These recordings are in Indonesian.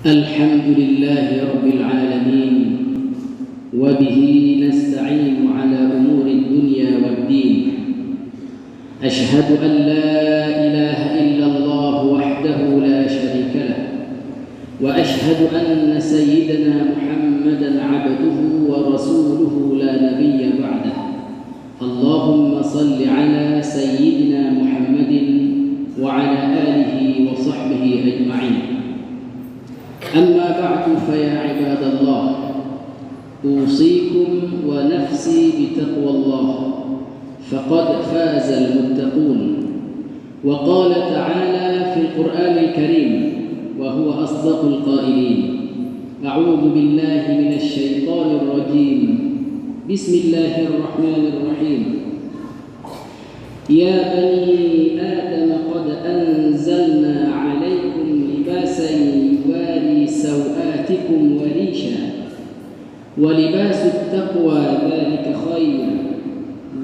الحمد لله رب العالمين وبه نستعين على أمور الدنيا والدين أشهد أن لا إله إلا الله وحده لا شريك له وأشهد أن سيدنا محمدا عبده ورسوله لا نبي بعده اللهم صل على سيدنا محمد وعلى آله وصحبه أجمعين أما بعد فيا عباد الله أوصيكم ونفسي بتقوى الله فقد فاز المتقون وقال تعالى في القرآن الكريم وهو أصدق القائلين أعوذ بالله من الشيطان الرجيم بسم الله الرحمن الرحيم يا بني آدم قد أنزلنا عليكم لباسا يواري سوآتكم وريشا ولباس التقوى ذلك خير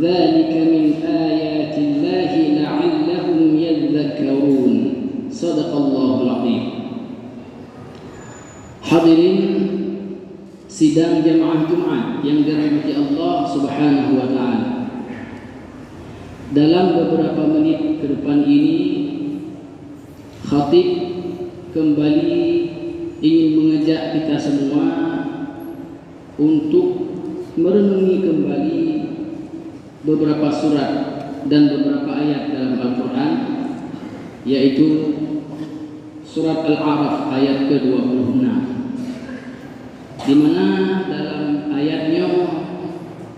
ذلك من آيات الله لعلهم يذكرون صدق الله العظيم. Hadirin sidang jamaah Jumat yang dirahmati Allah Subhanahu wa taala. Dalam beberapa menit ke depan ini khatib kembali ingin mengajak kita semua untuk merenungi kembali beberapa surat dan beberapa ayat dalam Al-Quran, yaitu surat Al-A'raf ayat ke-26, di mana dalam ayatnya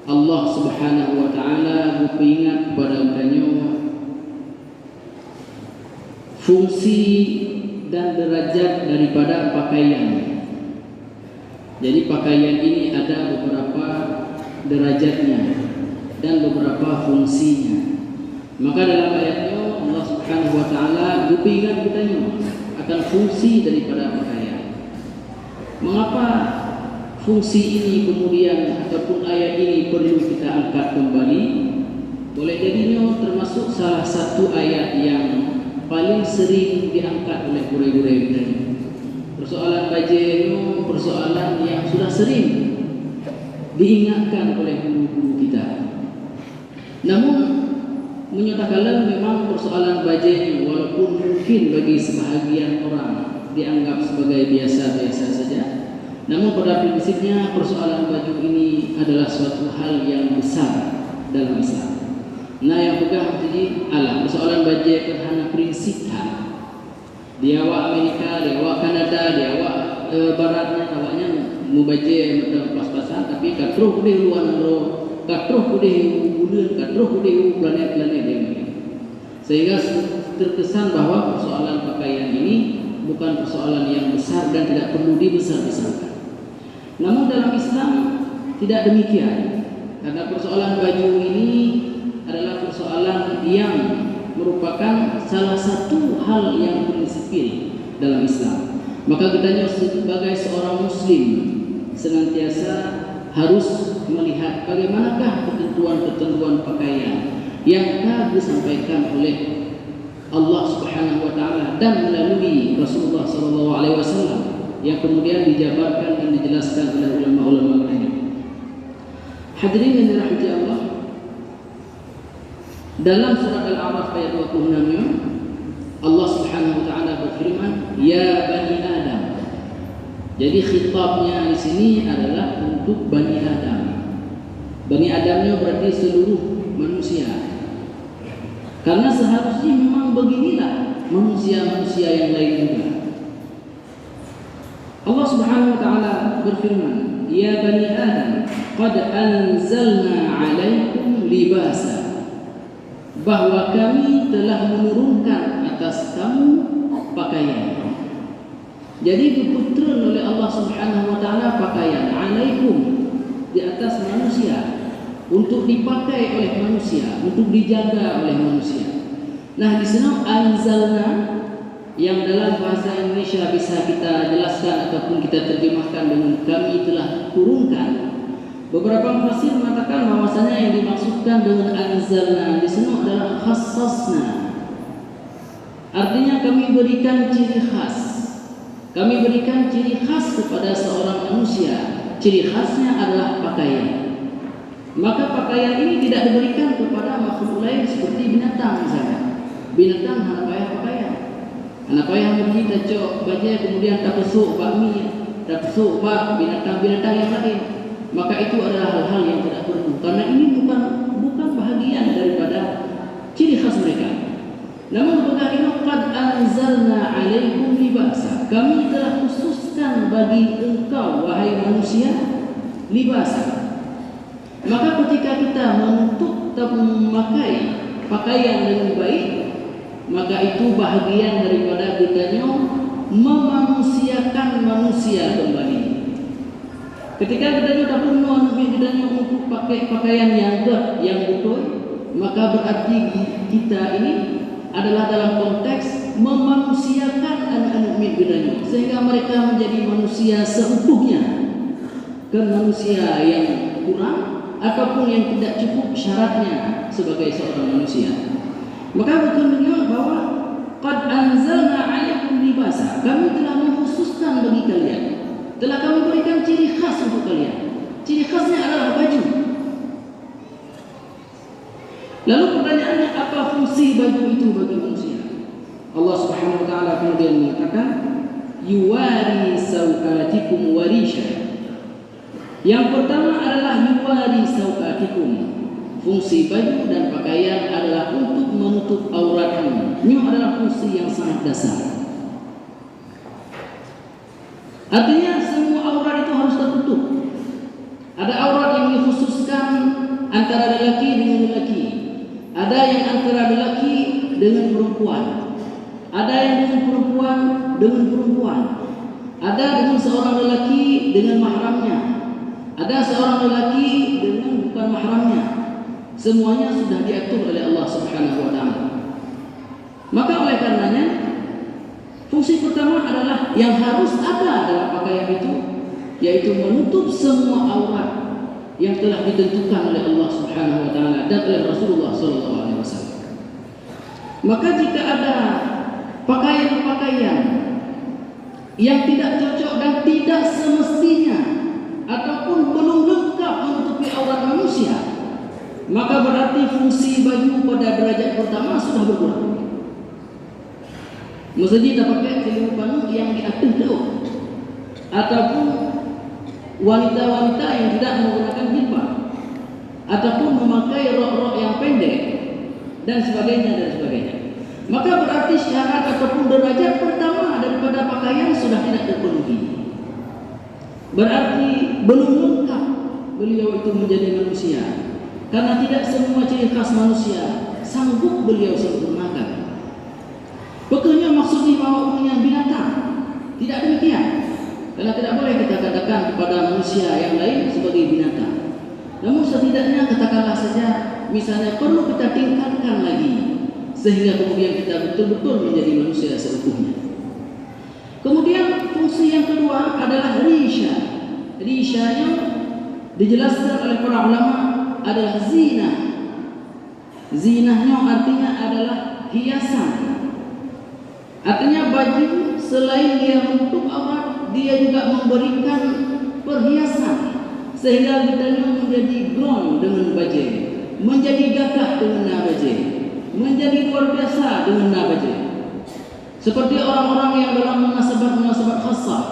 Allah Subhanahu wa taala beringat kepada kita fungsi dan derajat daripada pakaian. Jadi pakaian ini ada beberapa derajatnya dan beberapa fungsinya. Maka dalam ayatnya Allah Subhanahu wa taala beringat kita akan fungsi daripada pakaian. Mengapa fungsi ini kemudian ataupun ayat ini perlu kita angkat kembali? Boleh jadinya termasuk salah satu ayat yang paling sering diangkat oleh guru-guru kita. Persoalan baju, persoalan yang sudah sering diingatkan oleh guru-guru kita. Namun menyatakan memang persoalan baju walaupun mungkin bagi sebahagian orang dianggap sebagai biasa-biasa saja, namun pada prinsipnya persoalan baju ini adalah suatu hal yang besar dalam Islam. Nah yang pegang jadi persoalan baju kerana prinsip dia awak Amerika, dia awak Kanada, dia awak baratnya awaknya mubaje macam pas-pasan, tapi katruh dia luar negara, katruh dia bulan, katruh dia planet-planet dia. Sehingga terkesan bahwa persoalan pakaian ini bukan persoalan yang besar dan tidak perlu dibesar-besarkan. Namun dalam Islam tidak demikian, karena persoalan baju ini adalah persoalan yang merupakan salah satu hal yang prinsipil dalam Islam. Maka kita sebagai seorang Muslim senantiasa harus melihat bagaimanakah ketentuan-ketentuan pakaian yang telah disampaikan oleh Allah Subhanahu wa taala dan melalui Rasulullah sallallahu alaihi wasallam yang kemudian dijabarkan dan dijelaskan oleh ulama-ulama lain. Hadirin yang dirahmati Allah, dalam surat Al-A'raf ayat 26 Allah Subhanahu wa taala berfirman, "Ya Bani Adam." Jadi khitabnya di sini adalah untuk Bani Adam. Bani Adamnya berarti seluruh manusia. Karena seharusnya memang beginilah manusia-manusia yang lain juga. Allah Subhanahu wa taala berfirman, "Ya Bani Adam, qad anzalna 'alaikum libasa." Bahwa kami telah menurunkan atas kamu pakaian. Jadi diputrakan oleh Allah Subhanahu wa taala pakaian 'alaikum di atas manusia untuk dipakai oleh manusia, untuk dijaga oleh manusia. Nah, di sana anzalna yang dalam bahasa Indonesia bisa kita jelaskan ataupun kita terjemahkan dengan kami telah turunkan. Beberapa mufassir mengatakan bahwasanya yang dimaksudkan dengan anzalna di sana adalah khassasna. Artinya kami berikan ciri khas. Kami berikan ciri khas kepada seorang manusia. Ciri khasnya adalah pakaian. Maka pakaian ini tidak diberikan kepada makhluk lain seperti binatang misalnya. Binatang hanya payah pakaian. Hanya payah kita cok baju kemudian tak pesuk bakmi, tak pesuk bak binatang-binatang yang lain. Maka itu adalah hal-hal yang tidak perlu. Karena ini bukan bahagian daripada ciri khas mereka. Namun bagaimana qad anzalna 'alaikum libasa. Kami telah khususkan bagi engkau wahai manusia libasa. Maka ketika kita menutup dan memakai pakaian dengan baik, maka itu bahagian daripada kita memanusiakan manusia kembali. Ketika kita sudah penuh kita untuk pakai pakaian yang betul, maka berarti kita ini adalah dalam konteks memanusiakan anak-anak kita, sehingga mereka menjadi manusia seutuhnya. Ke manusia yang kurang ataupun yang tidak cukup syaratnya sebagai seorang manusia. Maka betul-betul bahwa qad anzalna 'alaikum libasa. Kami telah mengkhususkan bagi kalian. Telah kami berikan ciri khas untuk kalian. Ciri khasnya adalah baju. Lalu pertanyaannya, apa fungsi baju itu bagi manusia? Allah Subhanahu wa taala kemudian mengatakan, yuwari sawatikum warisha. Yang pertama adalah yuwari sawatikum. Fungsi baju dan pakaian adalah untuk menutup auratmu. Ini adalah fungsi yang sangat dasar. Artinya semua aurat itu harus tertutup. Ada aurat yang dikhususkan antara lelaki dengan lelaki. Ada yang antara lelaki dengan perempuan. Ada yang dengan perempuan dengan perempuan. Ada dengan seorang lelaki dengan mahramnya. Ada seorang lelaki dengan bukan mahramnya. Semuanya sudah diatur oleh Allah Subhanahu wa taala. Maka oleh karenanya fungsi pertama adalah yang harus ada dalam pakaian itu, yaitu menutup semua aurat yang telah ditentukan oleh Allah Subhanahu wa taala dan oleh Rasulullah sallallahu alaihi wasallam. Maka jika ada pakaian-pakaian yang tidak cocok dan tidak semestinya ataupun belum lengkap menutupi aurat manusia, maka berarti fungsi baju pada derajat pertama sudah berkurang. Maksudnya kita pakai kelimupan yang diatur dulu, ataupun wanita-wanita yang tidak menggunakan jilbab, ataupun memakai rok-rok yang pendek dan sebagainya. Maka berarti syarat ataupun derajat pertama daripada pakaian sudah tidak terpenuhi. Berarti belum lengkap beliau itu menjadi manusia, karena tidak semua ciri khas manusia sanggup beliau sempurnakan. Bukannya maksudnya bahwa umumnya binatang, tidak demikian. Karena tidak boleh kita katakan kepada manusia yang lain sebagai binatang. Namun setidaknya katakanlah saja, misalnya perlu kita tingkatkan lagi, sehingga kemudian kita betul-betul menjadi manusia seutuhnya. Kemudian fungsi yang kedua adalah risha. Rishanya dijelaskan oleh para ulama adalah zina. Zinahnya artinya adalah hiasan. Artinya baju selain dia menutup aurat, dia juga memberikan perhiasan, sehingga kita menjadi ground dengan baju, menjadi gagah dengan baju, menjadi luar biasa dengan baju. Seperti orang-orang yang dalam munasabat khasah,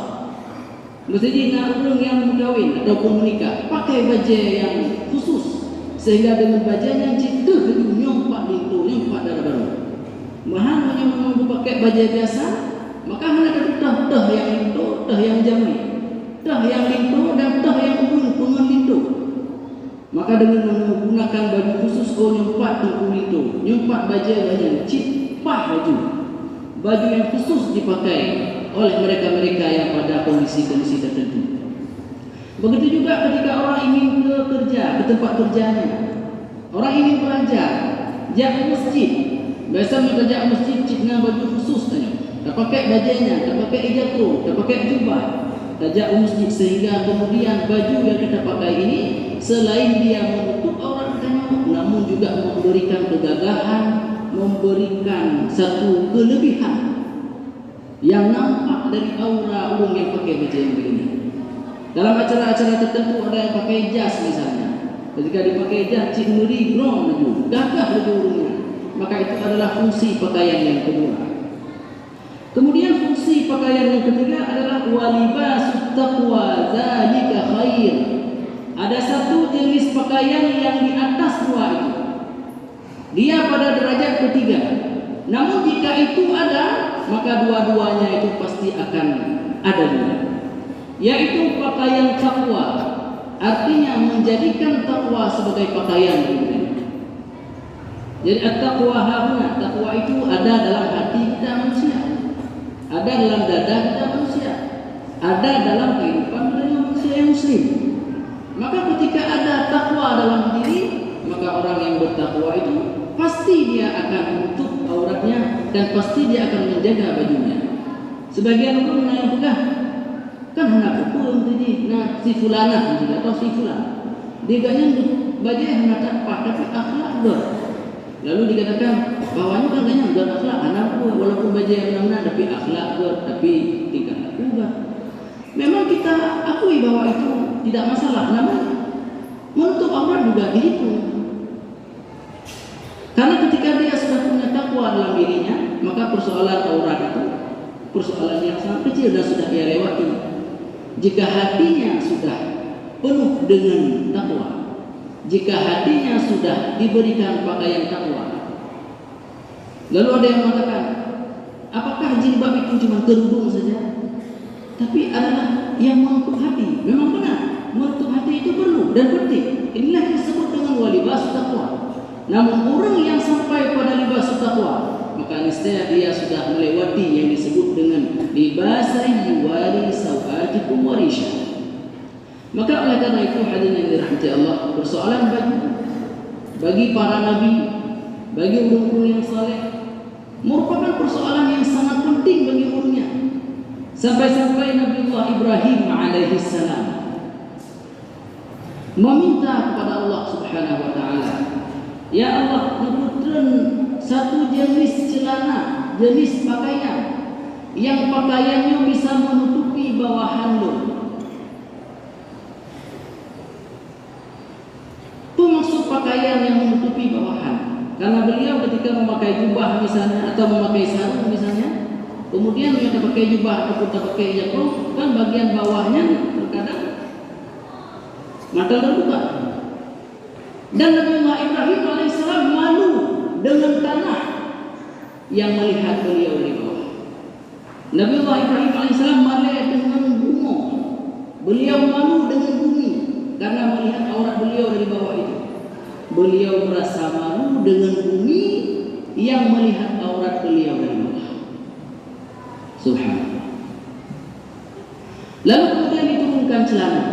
mestinya orang yang berkahwin ataupun menikah pakai baju yang khusus, sehingga dengan baju yang cita nyompak itu, nyompak darah baru. Mahan hanya menunggu pakai baju biasa, maka hanya ada tah yang lintu, tah yang jamai, tah yang lintu dan tah yang umum lintu. Maka dengan menggunakan baju khusus nyempat tunggu lintu, nyempat baju cipah baju yang khusus dipakai oleh mereka-mereka yang pada kondisi-kondisi tertentu. Begitu juga ketika orang ingin kerja, ke tempat kerjanya, orang ingin belajar, jaga masjid. Biasa kerja masjid dengan baju khusus tanya. Tak pakai bajunya, tak pakai ijazah, tak pakai jubah. Kerja masjid, sehingga kemudian baju yang kita pakai ini selain dia menutup aurat kita, namun juga memberikan kegagahan, memberikan satu kelebihan, yang nampak dari aura orang yang pakai baju yang begini. Dalam acara-acara tertentu ada yang pakai jas misalnya. Ketika dipakai jas, cik ngeri, grong laju, gagah laju orangnya. Maka itu adalah fungsi pakaian yang kedua. Kemudian fungsi pakaian yang ketiga adalah walibasut taqwa dzalika khair. Ada satu jenis pakaian yang di atas dua itu. Dia pada derajat ketiga. Namun jika itu ada, maka dua-duanya itu pasti akan ada juga. Yaitu pakaian takwa. Artinya menjadikan takwa sebagai pakaian kita. Jadi at-taqwa hauna, takwa itu ada dalam hati kita manusia. Ada dalam dada kita manusia. Ada dalam kehidupan manusia yang muslim. Maka ketika ada takwa dalam diri, maka orang yang bertakwa itu pasti dia akan menutup auratnya dan pasti dia akan menjaga bajunya. Sebagian orang yang pegah kan hendak pukul tadi, nah si fulana juga atau si fulan, dia gaknya baju hendak apa, tapi akhlak ber. Lalu dikatakan bawahnya kan gaknya ber akhlak, anak pun walaupun baju yang benar tapi akhlak ber, tapi tingkah laku ber. Memang kita akui bahwa itu tidak masalah, namun menutup aurat juga dihitung. Karena ketika dia sudah punya takwa dalam dirinya, maka persoalan aurat itu persoalan yang sangat kecil dan sudah dia lewati. Jika hatinya sudah penuh dengan takwa, jika hatinya sudah diberikan pakaian takwa, lalu ada yang mengatakan, apakah jilbab itu cuma kerudung saja? Tapi adalah yang menutup hati. Memang benar, menutup hati itu perlu dan penting. Inilah yang disebut dengan walibas taqwa. Namun orang yang sampai pada libas taqwa, maka niscaya dia sudah melewati yang disebut dengan libasai yuwari sawatikum warisha. Maka oleh karena itu hadirin yang dirahmati Allah, persoalan bagi para nabi, bagi orang-orang yang saleh merupakan persoalan yang sangat penting bagi umatnya. Sampai-sampai Nabiullah Ibrahim alaihi salam meminta kepada Allah Subhanahu wa taala, ya Allah, ngebutreun satu jenis celana, jenis pakaian yang pakaiannya bisa menutupi bawahan lo. Itu maksud pakaian yang menutupi bawahan. Karena beliau ketika memakai jubah misalnya atau memakai sarung misalnya, kemudian mereka pakai jubah ataupun tak pakai jabro, kan bagian bawahnya terkadang mata terbuka. Dan Nabiullah Ibrahim alaihissalam malu dengan tanah yang melihat beliau di bawah. Nabiullah Ibrahim alaihissalam malu dengan gunung. Beliau malu dengan bumi karena melihat aurat beliau dari bawah itu. Beliau merasa malu dengan bumi yang melihat aurat beliau dari bawah. Subhanallah. Lalu kemudian diturunkan celana.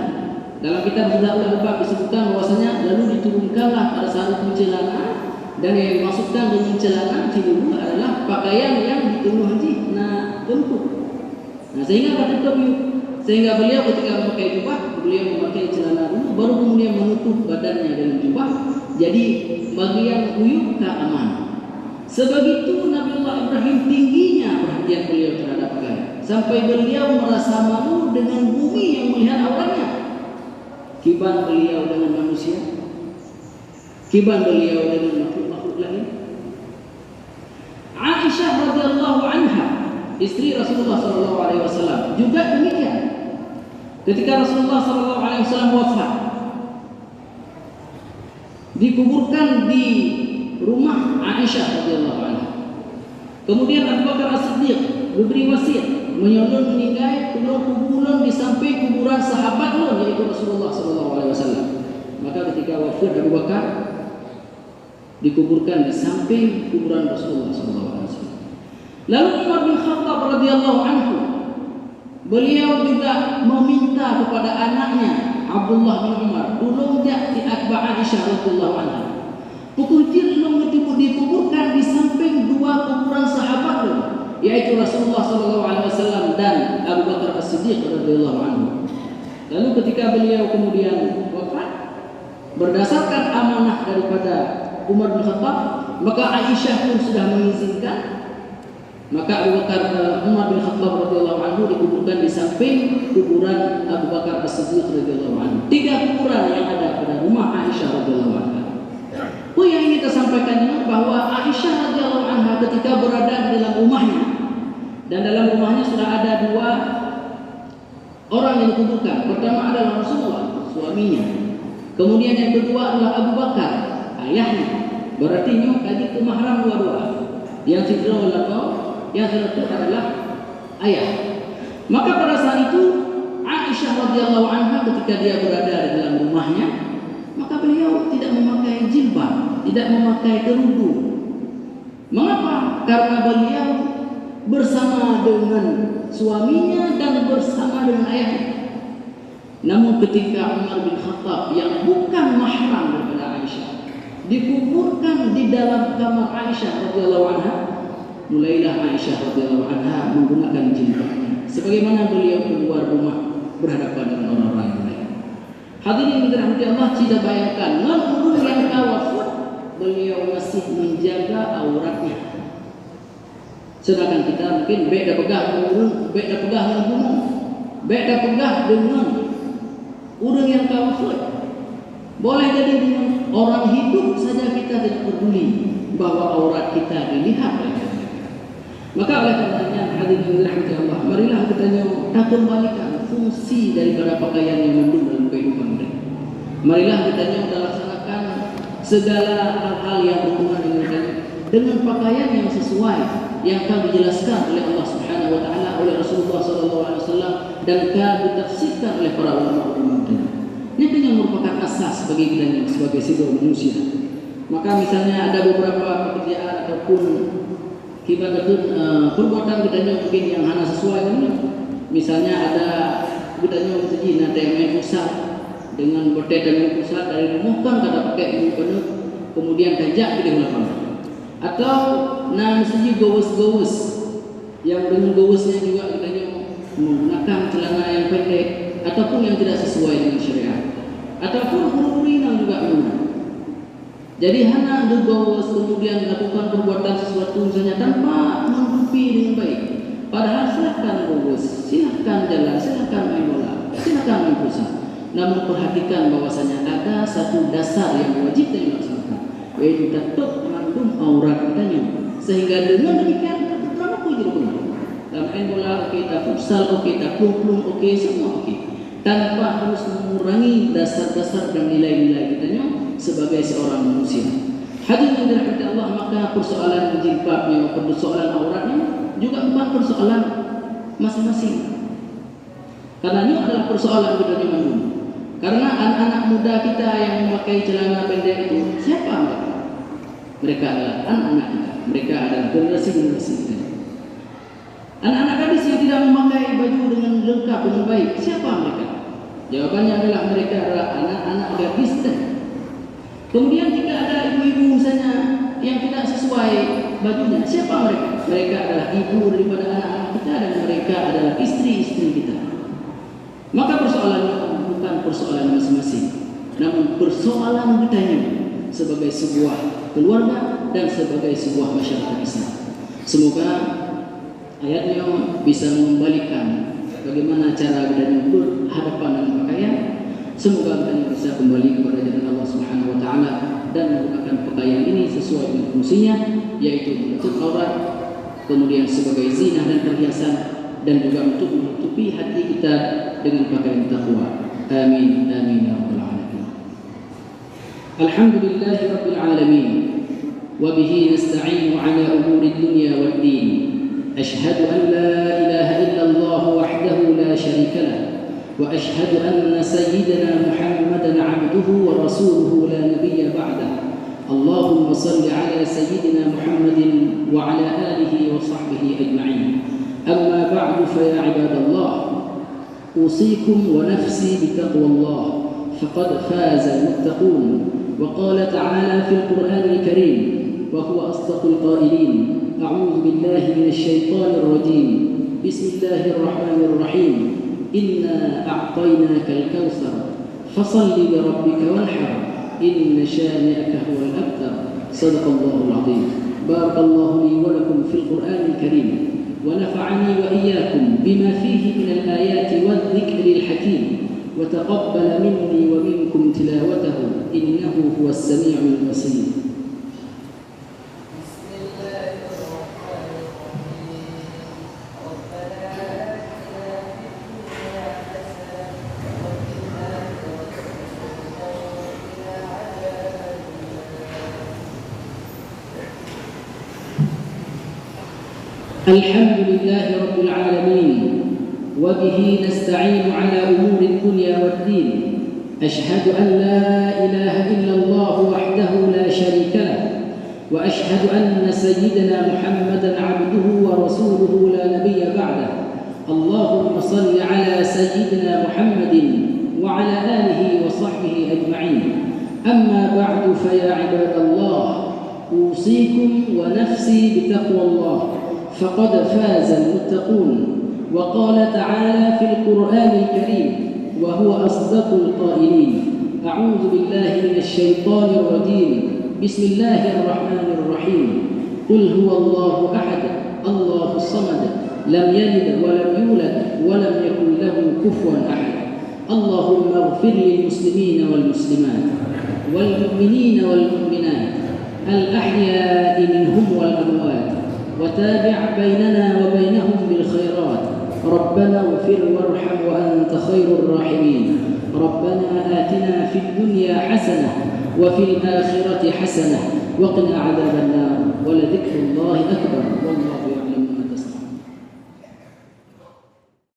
Dalam kitab Zadul Albab disebutkan bahwasanya lalu diturunkanlah pada satu celana, dan yang dimaksudkan dengan celana dulu adalah pakaian yang ditunuh haji tumpuk. Sehingga beliau ketika memakai jubah, beliau memakai celana dulu, baru kemudian menutup badannya dengan jubah. Jadi bagian uyuk keamanan. Sebegitu Nabiullah Ibrahim tingginya perhatian beliau terhadap pakaian, sampai beliau merasa malu dengan bumi yang melihat auratnya. Kiban beliau dengan manusia, kiban beliau dengan makhluk-makhluk lain. Aisyah radhiyallahu anha, istri Rasulullah sallallahu alaihi wasallam, juga demikian. Ketika Rasulullah sallallahu alaihi wasallam wafat, dikuburkan di rumah Aisyah radhiyallahu anha. Kemudian Abu Bakar As-Siddiq diberi wasiat menyolong meninggal kuburan di samping kuburan sahabat lo, yaitu Rasulullah sallallahu alaihi wasallam. Maka ketika wafat Abu Bakar dikuburkan di samping kuburan Rasulullah sallallahu alaihi wasallam. Lalu Umar bin Khattab radhiyallahu anhu, beliau juga meminta kepada anaknya Abdullah bin Umar, tolong jak di atba Aisyah radhiyallahu anha. Pukul cilung dikuburkan di samping dua kuburan sahabat lo, yaitu Rasulullah sallallahu alaihi wasallam dan Abu Bakar As-Siddiq radhiyallahu anhu. Lalu ketika beliau kemudian wafat, berdasarkan amanah daripada Umar bin Khattab, maka Aisyah pun sudah mengizinkan Maka Umar bin Khattab radhiyallahu anhu dikuburkan di samping kuburan Abu Bakar As-Siddiq radhiyallahu anhu. 3 kuburan yang ada pada rumah Aisyah radhiyallahu anha. Yang ingin kita sampaikan bahwa Aisyah radhiyallahu anha ketika berada di dalam rumahnya, dan dalam rumahnya sudah ada 2 orang yang dikuburkan. Pertama adalah Rasulullah, suaminya. Kemudian yang kedua adalah Abu Bakar, ayahnya. Berarti tadi itu mahram dua-dua. Yang satu adalah ayah. Maka pada saat itu Aisyah radhiyallahu anha ketika dia berada di dalam rumahnya, maka beliau tidak memakai jilbab, tidak memakai kerudung. Mengapa? Karena beliau bersama dengan suaminya dan bersama dengan ayahnya. Namun ketika Umar bin Khattab yang bukan mahram daripada Aisyah dikuburkan di dalam kamar Aisyah radhiyallahu anha, mulailah Aisyah radhiyallahu anha menggunakan jilbabnya sebagaimana beliau keluar rumah berhadapan dengan orang-orang yang lain. Hadirin yang dirahmati Allah, tidak bayangkan umur yang wafat beliau masih menjaga auratnya. Sedangkan kita mungkin beda pegah dengan gunung, beda pegah dengan orang yang wafat. Boleh jadi dengan orang hidup saja kita tidak peduli bahwa aurat kita dilihat oleh mereka. Maka oleh karenanya hadirin yang dirahmati Allah, marilah kita kembalikan fungsi daripada pakaian yang mendung dalam kehidupan mereka. Marilah kita laksanakan segala hal-hal yang berhubungan dengan pakaian yang sesuai yang telah dijelaskan oleh Allah Subhanahu wa taala, oleh Rasulullah sallallahu alaihi wasallam, dan telah ditafsirkan oleh para ulama. Ini yang merupakan asas bagi kita sebagai sebuah manusia. Maka misalnya ada beberapa pekerjaan ataupun perbuatan kita mungkin yang hanya sesuai dengan, misalnya ada kita nanti main pusat dengan bertetan pusat dari rumah kan kada pakai penuh, kemudian kajak di lapangan. Atau segi gowes yang dengan gowesnya juga kita menggunakan celana yang pendek ataupun yang tidak sesuai dengan syariat, ataupun huru-hurina juga benar. Jadi hanya gowes kemudian melakukan perbuatan sesuatu misalnya tanpa menutupi dengan baik. Padahal silakan gowes, silakan jalan, silakan main bola, silakan main pusat. Namun perhatikan bahwasanya ada satu dasar yang wajib dilaksanakan, yaitu tetap mengandung aurat kita, sehingga dengan demikian terang aku jadi benar. Main bola oke, tak futsal oke, tak plung oke, semua oke, tanpa harus mengurangi dasar-dasar dan nilai-nilai kita sebagai seorang manusia. Hadirin yang dirahmati Allah, maka persoalan jilbabnya, persoalan auratnya juga bukan persoalan masing-masing. Karena ini adalah persoalan budaya dulu. Karena anak-anak muda kita yang memakai celana pendek itu siapa mereka? Mereka adalah anak-anak kita. Mereka adalah generasi-generasi kita. Anak-anak gadis yang tidak memakai baju dengan lengkap dengan baik, siapa mereka? Jawabannya adalah mereka adalah anak-anak gadis. Kemudian jika ada ibu-ibu misalnya yang tidak sesuai bajunya, siapa mereka? Mereka adalah ibu daripada anak-anak kita dan mereka adalah istri-istri kita. Maka persoalannya bukan persoalan masing-masing, namun persoalan kita sebagai sebuah keluarga dan sebagai sebuah masyarakat Islam. Semoga ayatnya bisa mengembalikan bagaimana cara kita berhadapan dengan pakaian. Semoga kita bisa kembali kepada jalan Allah Subhanahu wa taala dan menggunakan pakaian ini sesuai dengan fungsinya, yaitu menutup aurat, kemudian sebagai zina dan perhiasan, dan juga untuk menutupi hati kita dengan pakaian takwa. Amin amin ya rabbal alamin. Alhamdulillahi rabbil alamin. Wa bihi nasta'inu ala umuri dunya wad din. Ashhadu an la ilaha illallah wahdahu la syarika lah. وأشهد أن سيدنا محمدا عبده ورسوله لا نبي بعده. اللهم صل على سيدنا محمد وعلى آله وصحبه أجمعين. أما بعد فيا عباد الله، أوصيكم ونفسي بتقوى الله فقد فاز المتقون. وقال تعالى في القرآن الكريم وهو أصدق القائلين: أعوذ بالله من الشيطان الرجيم. بسم الله الرحمن الرحيم. إنا أعطيناك الكوثر فصل لربك وانحر إن شانئك هو الأبتر. صدق الله العظيم. بارك الله لي ولكم في القرآن الكريم ونفعني وإياكم بما فيه من الآيات والذكر الحكيم وتقبل مني ومنكم تلاوته إنه هو السميع البصير. الحمد لله رب العالمين وبه نستعين على أمور الدنيا والدين. أشهد أن لا إله إلا الله وحده لا شريك له وأشهد أن سيدنا محمدًا عبده ورسوله لا نبي بعده. اللهم صل على سيدنا محمد وعلى آله وصحبه أجمعين. أما بعد فيا عباد الله أوصيكم ونفسي بتقوى الله فقد فاز المتقون. وقال تعالى في القرآن الكريم وهو أصدق القائلين: أعوذ بالله من الشيطان الرجيم بسم الله الرحمن الرحيم قل هو الله أحد الله الصمد لم يلد ولم يولد ولم يكن له كفوا أحد. اللهم اغفر للمسلمين والمسلمات والمؤمنين والمؤمنات الأحياء منهم والأموات وتابع بيننا وبينهم بالخيرات. ربنا اغفر وارحم وأنت خير الراحمين. ربنا آتنا في الدنيا حسنة وفي الآخرة حسنة وقنا عذاب النار ولذكر الله أكبر والله